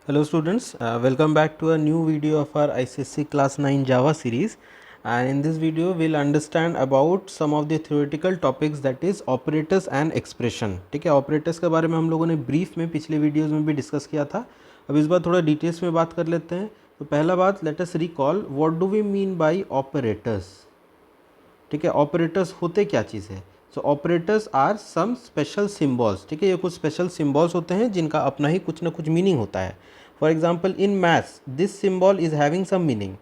Hello students, welcome back to a new video of our ICSE class 9 Java series, and in this video we'll understand about some of the theoretical topics, that is operators and expression. ठीक है, operators के बारे में हम लोगों ने brief में पिछले वीडियोस में भी डिस्कस किया था. अब इस बार थोड़ा डिटेल्स में बात कर लेते हैं. तो पहला बात, let us recall what do we mean by operators. ठीक है, ऑपरेटर्स होते क्या चीज़ है. So operators are some special symbols. ठीक है, ये कुछ स्पेशल सिम्बॉल्स होते हैं जिनका अपना ही कुछ ना कुछ मीनिंग होता है. For example in maths this symbol is having some meaning,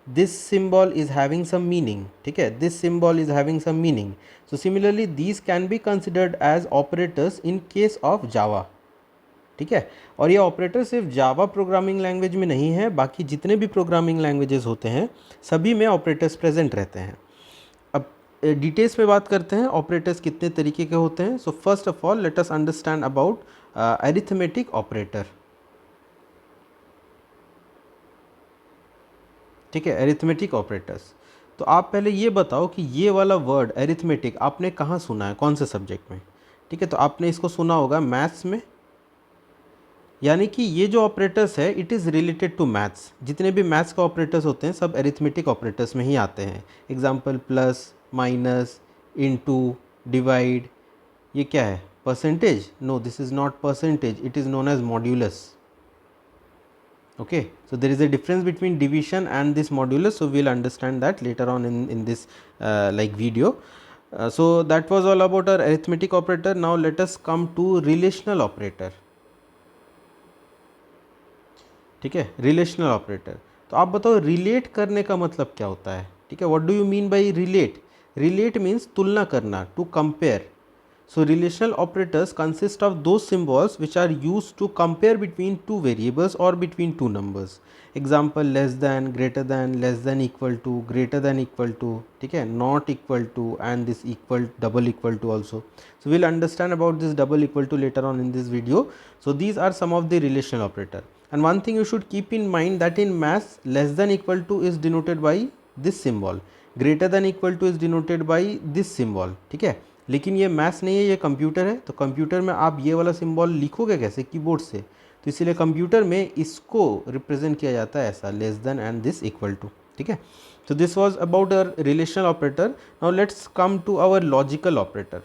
this symbol is having some meaning. ठीक है, this symbol is having some meaning. So similarly these can be considered as operators in case of Java. ठीक है, और ये operator सिर्फ Java programming language में नहीं है, बाकी जितने भी प्रोग्रामिंग लैंग्वेजेस होते हैं सभी में ऑपरेटर्स प्रेजेंट रहते हैं. अब डिटेल्स में बात करते हैं ऑपरेटर्स कितने तरीके के होते हैं. So first of all let us understand about arithmetic operator. ठीक है, अरिथमेटिक ऑपरेटर्स. तो आप पहले ये बताओ कि ये वाला वर्ड अरिथमेटिक आपने कहाँ सुना है, कौन से सब्जेक्ट में. ठीक है, तो आपने इसको सुना होगा मैथ्स में. यानी कि ये जो ऑपरेटर्स है it is related to maths. जितने भी मैथ्स का ऑपरेटर्स होते हैं सब अरिथमेटिक ऑपरेटर्स में ही आते हैं. Example plus, minus, into, divide. ये क्या है, percentage? No, this is not percentage, it is known as modulus. Okay, so there is a difference between division and this modulus, so we'll understand that later on in this like video. So that was all about our arithmetic operator. Now let us come to relational operator. ठीक है, relational operator. तो आप बताओ relate करने का मतलब क्या होता है. ठीक है, what do you mean by relate. Relate means तुलना करना, to compare. So relational operators consist of those symbols which are used to compare between two variables or between two numbers. Example less than, greater than, less than equal to, greater than equal to, ठीक है, not equal to, and this equal, double equal to also. So we'll understand about this double equal to later on in this video. So these are some of the relational operator. And one thing you should keep in mind that in maths less than equal to is denoted by this symbol, greater than equal to is denoted by this symbol. ठीक है, लेकिन ये maths नहीं है, ये computer है. तो computer में आप ये वाला सिंबल लिखोगे कैसे, कीबोर्ड से. तो इसीलिए कंप्यूटर में इसको रिप्रेजेंट किया जाता है ऐसा, less than and this equal to. ठीक है, तो this was about our relational operator. Now let's come to our logical operator.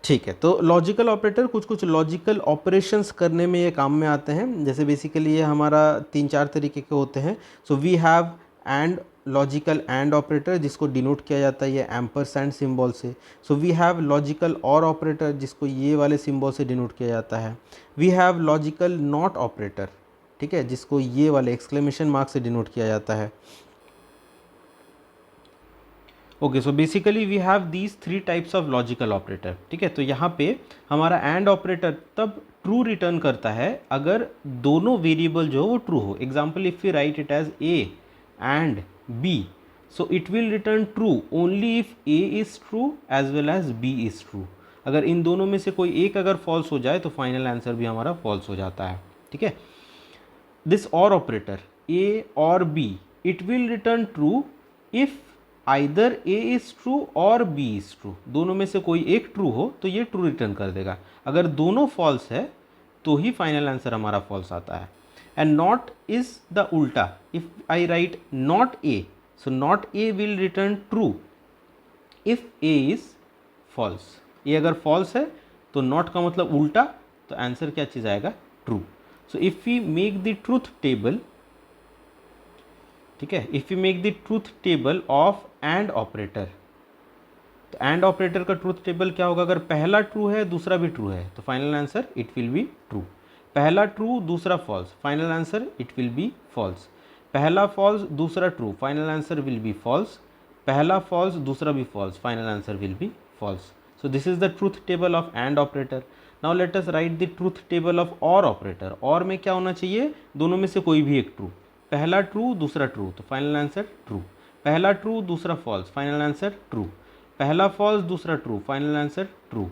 ठीक है, तो लॉजिकल ऑपरेटर कुछ कुछ लॉजिकल ऑपरेशंस करने में ये काम में आते हैं. जैसे बेसिकली ये हमारा 3-4 तरीके के होते हैं. So we have and, logical and operator जिसको डिनोट किया जाता है ये एम्परसैंड सिंबल से. So we have logical or operator जिसको ये वाले सिंबल से डिनोट किया जाता है. We have logical not operator, ठीक है, जिसको ये वाले एक्सक्लेमेशन मार्क से डिनोट किया जाता है. Okay, so basically we have these 3 types of logical operator. ठीक है, तो यहाँ पे हमारा एंड ऑपरेटर तब ट्रू रिटर्न करता है अगर दोनों वेरिएबल जो वो ट्रू हो. Example if we write it as A and B, so it will return true only if A is true as well as B is true. अगर इन दोनों में से कोई एक अगर फॉल्स हो जाए तो फाइनल आंसर भी हमारा फॉल्स हो जाता है. ठीक है, दिस और operator A or B, it will return true if either A is true or B is true. दोनों में से कोई एक ट्रू हो तो ये ट्रू रिटर्न कर देगा. अगर दोनों फॉल्स है तो ही फाइनल आंसर हमारा फॉल्स आता है. एंड नॉट इज द उल्टा. If I write not A, so not A will return true if A is false. A अगर फॉल्स है तो नॉट का मतलब उल्टा, तो आंसर क्या चीज़ आएगा, true. So if we make the truth table, ठीक है, if you make the truth table of and operator, तो एंड ऑपरेटर का ट्रूथ टेबल क्या होगा, अगर पहला ट्रू है दूसरा भी ट्रू है तो final answer it will be true. पहला ट्रू दूसरा false, final answer it will be false. पहला फॉल्स दूसरा true, final answer will be false. पहला फॉल्स दूसरा भी false, final answer will be false. So this is the truth table of and operator. Now let us write the truth table of or operator. Or में क्या होना चाहिए, दोनों में से कोई भी एक ट्रू. पहला ट्रू दूसरा ट्रू तो फाइनल आंसर ट्रू. पहला ट्रू दूसरा फॉल्स, फाइनल आंसर ट्रू. पहला फॉल्स दूसरा ट्रू, फाइनल आंसर ट्रू.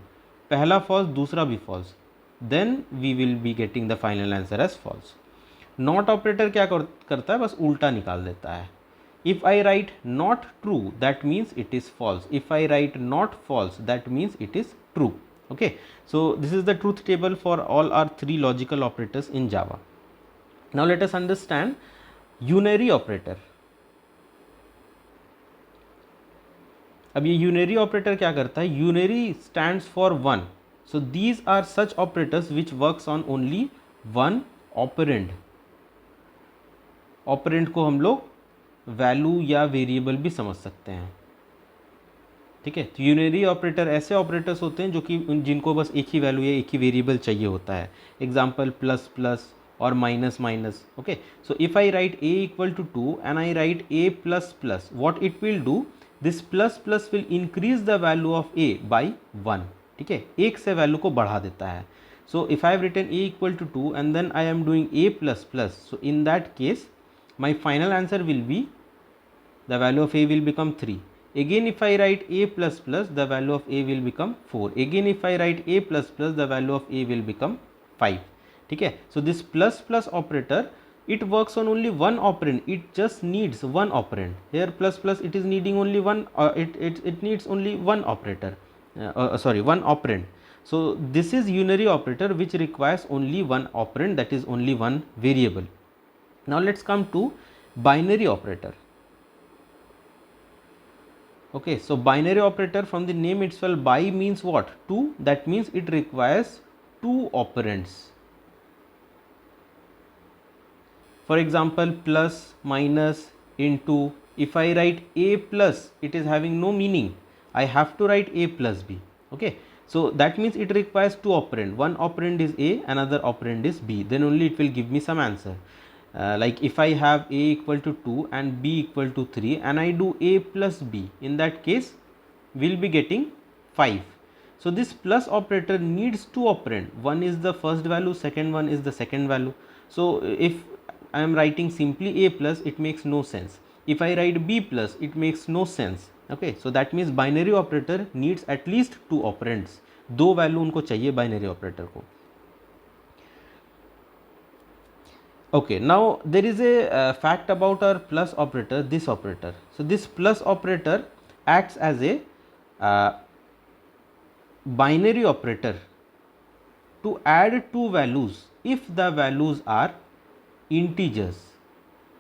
पहला फॉल्स दूसरा भी false, then we will be getting the final answer as false. Not operator क्या करता है, बस उल्टा निकाल देता है. If I write not true, that means it is false. If I write not false, that means it is true. Okay, so this is the truth table for all our three logical operators in Java. Now let us understand unary operator. अब ये unary operator क्या करता है? Unary stands for one. So these are such operators which works on only one operand. Operand को हम लोग value या variable भी समझ सकते हैं. ठीक है, तो यूनरी ऑपरेटर ऐसे ऑपरेटर्स होते हैं जो कि जिनको बस एक ही वैल्यू या एक ही वेरिएबल चाहिए होता है. एग्जाम्पल प्लस प्लस और minus minus. Okay, so if I write a equal to 2 and I write a plus plus, what it will do, this plus plus will increase the value of a by 1. ठीक है, एक से value को बढ़ा देता है. So if I have written a equal to 2 and then I am doing a plus plus, so in that case my final answer will be, the value of a will become 3. Again if I write a plus plus, the value of a will become 4. Again if I write a plus plus, the value of a will become 5. ठीक है, so this plus plus operator, it works on only one operand. It just needs one operand. Here plus plus, it is needing only one, it needs only one operator, one operand. So this is unary operator which requires only one operand, that is only one variable. Now let's come to binary operator. Okay, so binary operator, from the name itself, bi means what? 2. That means it requires two operands. For example, plus, minus, into. If I write a plus, it is having no meaning. I have to write a plus b. Okay, so that means it requires two operand. One operand is a, another operand is b. Then only it will give me some answer. Like if I have a equal to 2 and b equal to 3 and I do a plus b, in that case we will be getting 5. So this plus operator needs two operand. One is the first value, second one is the second value. So if I am writing simply a plus, it makes no sense. If I write b plus, it makes no sense. Okay, so that means binary operator needs at least two operands. दो value उनको चाहिए binary operator को. Okay, now there is a fact about our plus operator, this operator. So this plus operator acts as a binary operator to add two values if the values are integers.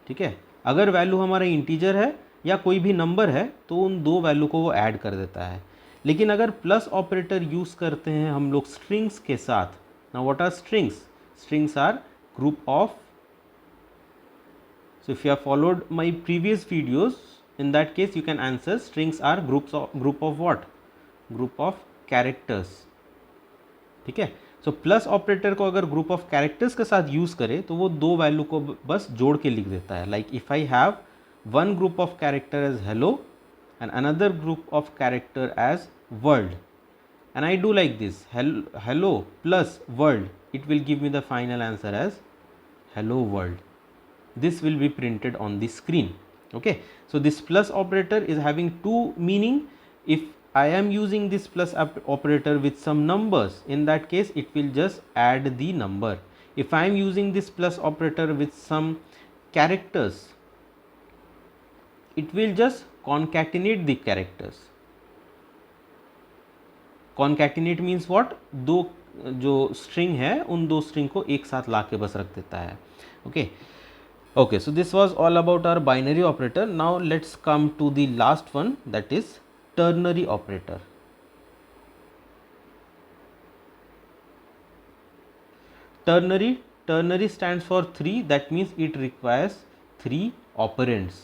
ठीक है, अगर value हमारा integer है या कोई भी number है तो उन दो वैल्यू को वो ऐड कर देता है. लेकिन अगर प्लस ऑपरेटर यूज़ करते हैं हम लोग स्ट्रिंग्स के साथ. Now what are strings? Strings are group of. So if you have followed my previous videos, in that case you can answer strings are group of what? Group of characters. ठीक है, so plus operator को अगर group of characters के साथ use करे तो वो दो वैल्यू को बस जोड़ के लिख देता है. Like if I have one group of character as hello and another group of character as world and I do like this, hello plus world, it will give me the final answer as hello world. This will be printed on the screen. Okay, so this plus operator is having two meaning. If I am using this plus operator with some numbers, in that case it will just add the number. If I am using this plus operator with some characters, it will just concatenate the characters. Concatenate means what? दो जो string है उन दो string को एक साथ ला के बस रख देता है. Okay. Okay, so this was all about our binary operator. Now let's come to the last one, that is ternary operator. Ternary stands for 3. That means it requires 3 operands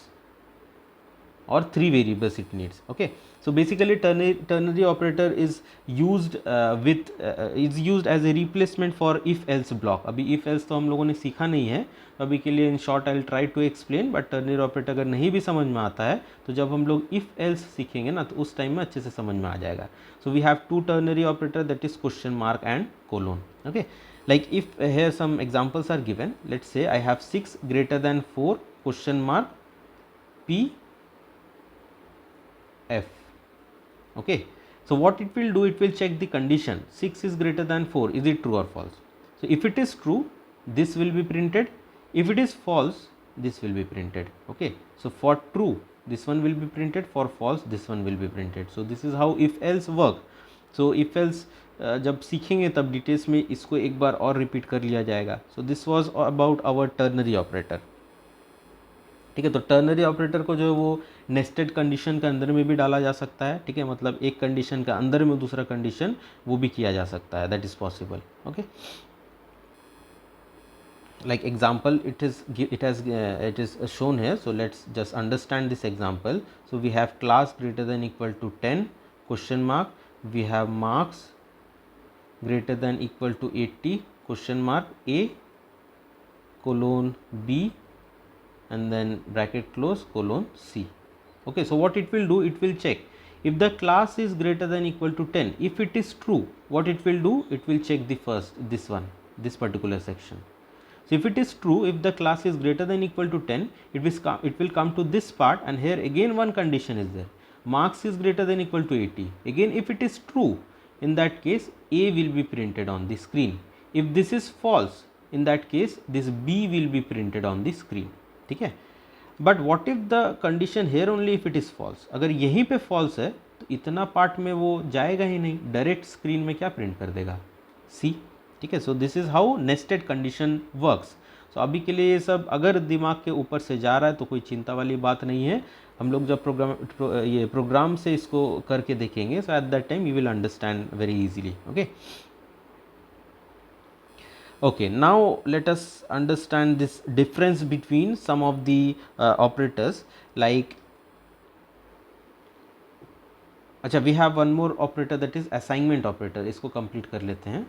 or 3 variables it needs. Okay, so basically ternary operator is used is used as a replacement for if else block. अभी if else तो हम लोगों ने सीखा नहीं है, तो अभी के लिए in short I will try to explain. But ternary operator अगर नहीं भी समझ में आता है तो जब हम लोग if else सीखेंगे ना तो उस टाइम में अच्छे से समझ में आ जाएगा. So we have two ternary operator, that is question mark and colon. Okay, like if here some examples are given. Let's say I have 6 greater than 4 question mark p f. Okay, so what it will do, it will check the condition 6 is greater than 4, is it true or false. So if it is true, this will be printed. If it is false, this will be printed. Okay, So for true this one will be printed, for false this one will be printed. So this is how if else work. So if else जब सीखेंगे तब details में इसको एक बार और repeat कर लिया जाएगा. So this was about our ternary operator. ठीक है, तो टर्नरी ऑपरेटर को जो है वो नेस्टेड कंडीशन के अंदर में भी डाला जा सकता है. ठीक है, मतलब एक कंडीशन के अंदर में दूसरा कंडीशन वो भी किया जा सकता है, that is possible. Okay, like example it is shown here. So let's just understand this example. So we have class greater than equal to 10 question mark, we have marks greater than equal to 80 question mark a colon b and then bracket close colon c. Okay, so what it will do, it will check if the class is greater than equal to 10. If it is true, what it will do, it will check the first this particular section. So if it is true, if the class is greater than equal to 10, it will come to this part, and here again one condition is there, marks is greater than equal to 80. Again if it is true, in that case a will be printed on the screen. If this is false, in that case this b will be printed on the screen. ठीक है, but what if the condition here only if it is false. अगर यहीं पे false है तो इतना part में वो जाएगा ही नहीं, डायरेक्ट स्क्रीन में क्या प्रिंट कर देगा, सी. ठीक है, so this is how nested condition works. So अभी के लिए ये सब अगर दिमाग के ऊपर से जा रहा है तो कोई चिंता वाली बात नहीं है. हम लोग जब प्रोग्राम से इसको करके देखेंगे, so at that time you will understand very easily. Okay, okay, now let us understand this difference between some of the operators. Like अच्छा, we have one more operator, that is assignment operator. इसको complete कर लेते हैं.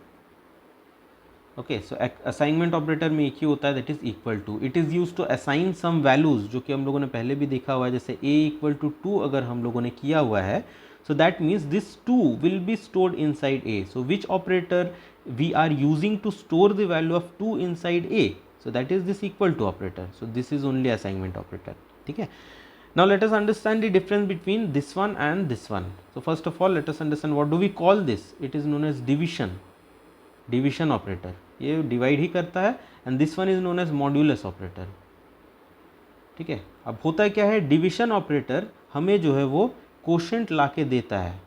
Okay, so assignment operator में एक ही होता है, that is equal to. It is used to assign some values, जो कि हम लोगों ने पहले भी देखा हुआ है. जैसे a equal to 2 अगर हम लोगों ने किया हुआ है, so that means this 2 will be stored inside a. So which operator we are using to store the value of 2 inside a? So that is this equal to operator. So this is only assignment operator. ठीक है, now let us understand the difference between this one and this one. So first of all let us understand what do we call this. It is known as division operator. ये divide ही करता है. And this one is known as modulus operator. ठीक है, अब होता है क्या है, डिविजन ऑपरेटर हमें जो है वो कोशेंट ला के देता है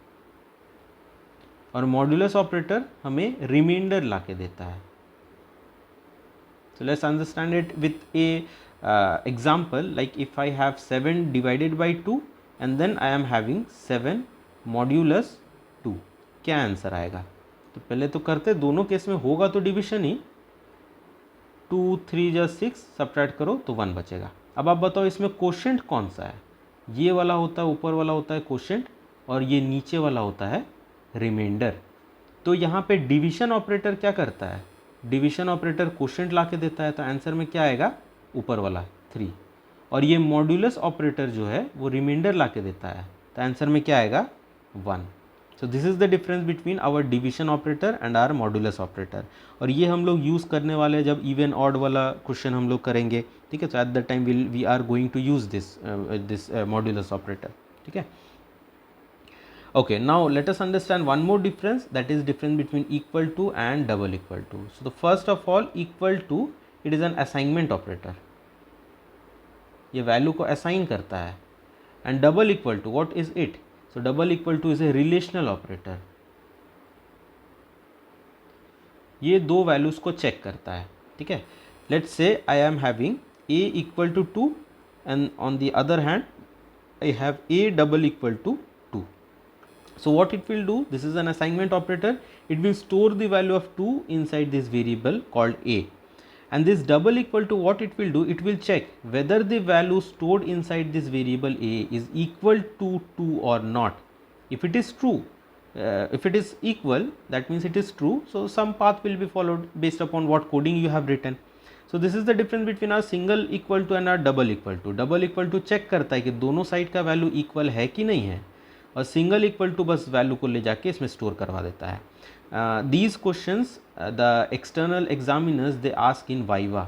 और मॉड्यूलस ऑपरेटर हमें रिमाइंडर ला के देता है. So let's understand it with a example. Like if I have 7 divided by 2 and then I am having 7 modulus 2, क्या आंसर आएगा. तो पहले तो करते, दोनों केस में होगा तो डिविजन ही. 2 3 जा 6 सब्ट्रैक्ट करो तो 1 बचेगा. अब आप बताओ इसमें कोशेंट कौन सा है. ये वाला होता है, ऊपर वाला होता है कोशेंट, और ये नीचे वाला होता है रिमाइंडर. तो यहाँ पे डिवीजन ऑपरेटर क्या करता है, डिवीजन ऑपरेटर कोशेंट ला के देता है, तो आंसर में क्या आएगा, ऊपर वाला 3. और ये मॉड्यूलस ऑपरेटर जो है वो रिमाइंडर ला के देता है, तो आंसर में क्या आएगा, 1. So this is the difference between our division operator and our modulus operator. और ये हम लोग यूज़ करने वाले हैं जब इवन ऑड वाला क्वेश्चन हम लोग करेंगे. ठीक है, so at the time we are going to use this modulus operator. ठीक है, okay, now let us understand one more difference, that is difference between equal to and double equal to. So the first of all, equal to, it is an assignment operator. ये value को assign करता है. And double equal to, what is it. So double equal to is a relational operator. ये दो values को check करता है. ठीक है, let's say I am having a equal to 2 and on the other hand I have a double equal to 2. So what it will do, this is an assignment operator, it will store the value of 2 inside this variable called a, and this double equal to, what it will do, it will check whether the value stored inside this variable a is equal to 2 or not. If it is true, if it is equal, that means it is true, so some path will be followed based upon what coding you have written. So this is the difference between our single equal to and our double equal to. double equal to check करता है कि दोनों side का value equal है कि नहीं है, और सिंगल इक्वल टू बस वैल्यू को ले जाके इसमें स्टोर करवा देता है. These questions the external examiners they ask in viva.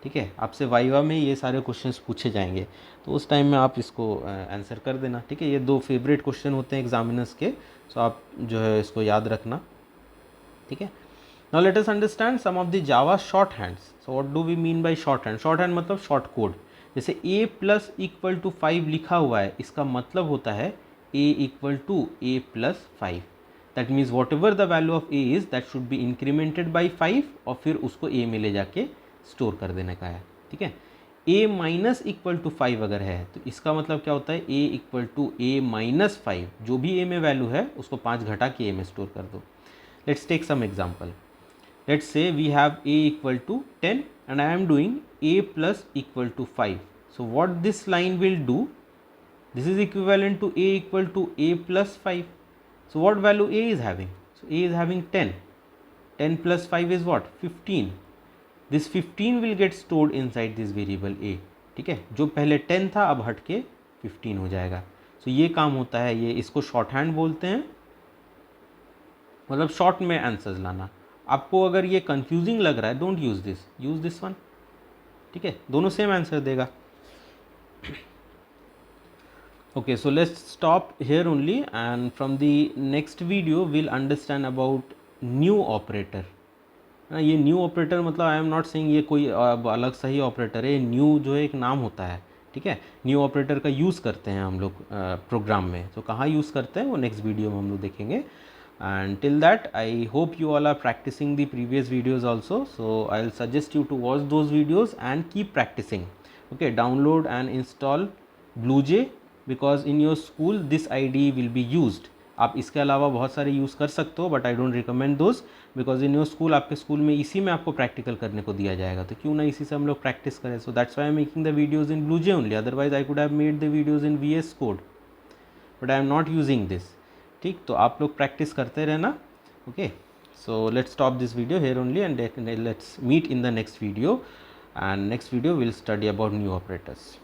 ठीक है, आपसे वाइवा में ये सारे क्वेश्चंस पूछे जाएंगे, तो उस टाइम में आप इसको आंसर कर देना. ठीक है, ये दो फेवरेट क्वेश्चन होते हैं एग्जामिनर्स के, सो आप जो है इसको याद रखना. ठीक है, now let us understand some of the Java shorthands. So what do we mean by shorthand. Shorthand मतलब शॉर्ट कोड. जैसे a प्लस इक्वल टू 5 लिखा हुआ है, इसका मतलब होता है a equal to a plus 5। That means whatever the value of a is that should be incremented by 5 और फिर उसको a में ले जाके स्टोर कर देने का है। ठीक है, a माइनस इक्वल टू 5 अगर है तो इसका मतलब क्या होता है a equal to a minus 5, जो भी a में वैल्यू है उसको 5 घटा के a में स्टोर कर दो। Let's take some example. Let's say we have a equal to 10 and I am doing a plus equal to 5. So what this line will do, this is equivalent to a equal to a plus 5. So what value a is having? So a is having 10. 10 plus 5 is what? 15. This 15 will get stored inside this variable a. ठीक है, जो पहले 10 था अब हट के 15 हो जाएगा। So ये काम होता है, ये इसको शॉर्ट हैंड बोलते हैं, मतलब शॉर्ट में आंसर्स लाना। आपको अगर ये कंफ्यूजिंग लग रहा है, डोंट यूज़ दिस वन। ठीक है, दोनों सेम आंसर देगा। Okay, so let's stop here only and from the next video will understand about new operator. ये न्यू ऑपरेटर मतलब आई एम नॉट सेइंग ये कोई अलग सही ऑपरेटर है, न्यू जो है एक नाम होता है। ठीक है, न्यू ऑपरेटर का यूज़ करते हैं हम लोग प्रोग्राम में। तो कहाँ यूज़ करते हैं वो नेक्स्ट वीडियो में हम लोग देखेंगे। And till that, I hope you all are practicing the previous videos also, so I'll suggest you to watch those videos and keep practicing. Okay, download and install BlueJ because in your school this IDE will be used. आप इसके अलावा बहुत सारे use कर सकते हो, but I don't recommend those because in your school, आपके school में इसी में आपको प्रैक्टिकल करने को दिया जाएगा, तो क्यों ना इसी से हम लोग प्रैक्टिस करें। So that's why I am making the videos in BlueJ only, otherwise I could have made the videos in VS Code, but I am not using this. ठीक, तो आप लोग प्रैक्टिस करते रहना। Okay, so let's stop this video here only and let's meet in the next video, and next video will study about new operators.